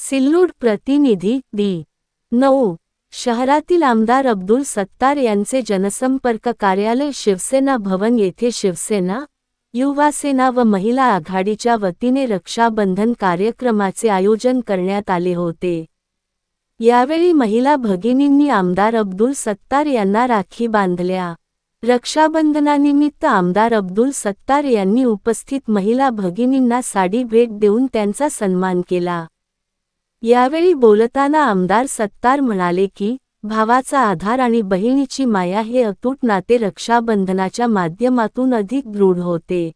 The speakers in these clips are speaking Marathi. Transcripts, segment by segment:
सिल्लोड प्रतिनिधी डी. 9. शहरातील आमदार अब्दुल सत्तार यांचे जनसंपर्क कार्यालय शिवसेना भवन येथे शिवसेना, युवासेना व महिला आघाडीच्या वतीने रक्षाबंधन कार्यक्रमाचे आयोजन करण्यात आले होते। यावेळी महिला भगिनींनी आमदार अब्दुल सत्तार यांना राखी बांधल्या। रक्षाबंधनानिमित्त आमदार अब्दुल सत्तार यांनी उपस्थित महिला भगिनींना साडी भेट देऊन त्यांचा सन्मान केला। यावेळी बोलताना आमदार सत्तार म्हणाले की भावाचा आधार आणि बहिणीची माया हे अतूट नाते रक्षाबंधनाच्या माध्यमातून अधिक दृढ होते।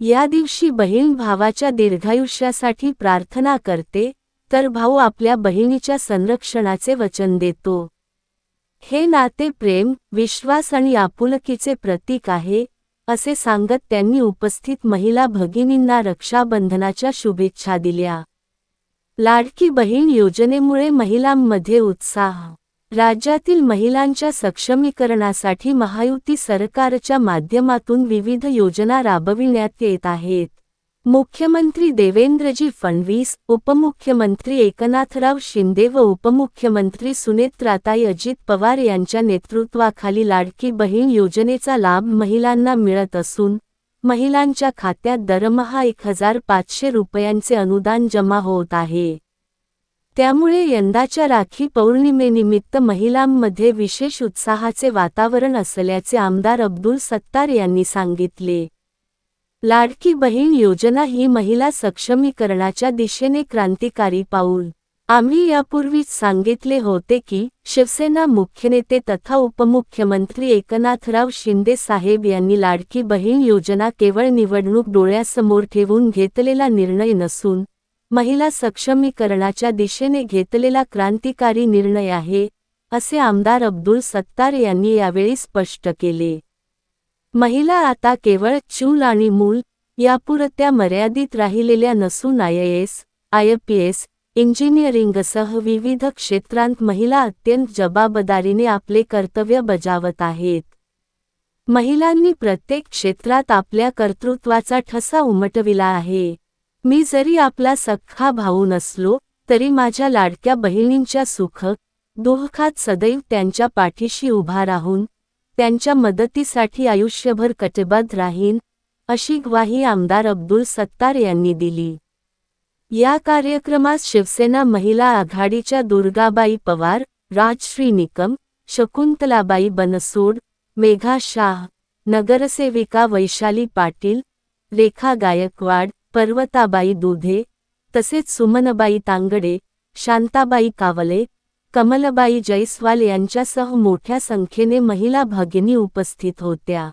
या दिवशी बहीण भावाच्या दीर्घायुष्यासाठी प्रार्थना करते, तर भाऊ आपल्या बहिणीच्या संरक्षणाचे वचन देतो। हे नाते प्रेम, विश्वास आणि आपुलकीचे प्रतीक आहे, असे सांगत त्यांनी उपस्थित महिला भगिनींना रक्षाबंधनाच्या शुभेच्छा दिल्या। लाडकी बहीण योजनेमुळे महिलांमध्ये उत्साह। राज्यातील महिलांच्या सक्षमीकरणासाठी महायुती सरकारच्या माध्यमातून विविध योजना राबविण्यात येत आहेत। मुख्यमंत्री देवेंद्रजी फडणवीस, उपमुख्यमंत्री एकनाथराव शिंदे व उपमुख्यमंत्री सुनेत्राताई अजित पवार यांच्या नेतृत्वाखाली लाडकी बहीण योजनेचा लाभ महिलांना मिळत असून महिलांच्या खात्यात दरमहा 1500 रुपयांचे अनुदान जमा होत आहे। त्यामुळे यंदाच्या राखी पौर्णिमेनिमित्त महिलांमध्ये विशेष उत्साहाचे वातावरण असल्याचे आमदार अब्दुल सत्तार यांनी सांगितले। लाडकी बहीण योजना ही महिला सक्षमीकरणाच्या दिशेने क्रांतिकारी पाऊल। आम्ही यापूर्वीच सांगितले होते की शिवसेना मुख्यनेते तथा उपमुख्यमंत्री एकनाथराव शिंदे साहेब यांनी लाडकी बहीण योजना केवळ निवडणूक डोळ्यासमोर ठेवून घेतलेला निर्णय नसून महिला सक्षमीकरणाच्या दिशेने घेतलेला क्रांतिकारी निर्णय आहे, असे आमदार अब्दुल सत्तार यांनी यावेळी स्पष्ट केले। महिला आता केवळ चूल आणि मूल यापुरत्या मर्यादित राहिलेल्या नसून IAS, IPS, इंजिनिअरिंगसह विविध क्षेत्रांत महिला अत्यंत जबाबदारीने आपले कर्तव्य बजावत आहेत। महिलांनी प्रत्येक क्षेत्रात आपल्या कर्तृत्वाचा ठसा उमटविला आहे। मी जरी आपला सख्खा भाऊ नसलो तरी माझ्या लाडक्या बहिणींच्या सुख दुःखात सदैव त्यांच्या पाठीशी उभा राहून त्यांच्या मदतीसाठी आयुष्यभर कटिबद्ध राहीन, अशी ग्वाही आमदार अब्दुल सत्तार यांनी दिली। या कार्यक्रमास शिवसेना महिला आघाडीच्या दुर्गाबाई पवार, राजश्री निकम, शकुंतलाबाई बनसोड, मेघा शाह, नगरसेविका वैशाली पाटील, रेखा गायकवाड, पर्वताबाई दुधे, तसेच सुमनबाई तांगडे, शांताबाई कावले, कमलबाई जयस्वाल यांच्यासह मोठ्या संख्येने महिला भगिनी उपस्थित होत्या।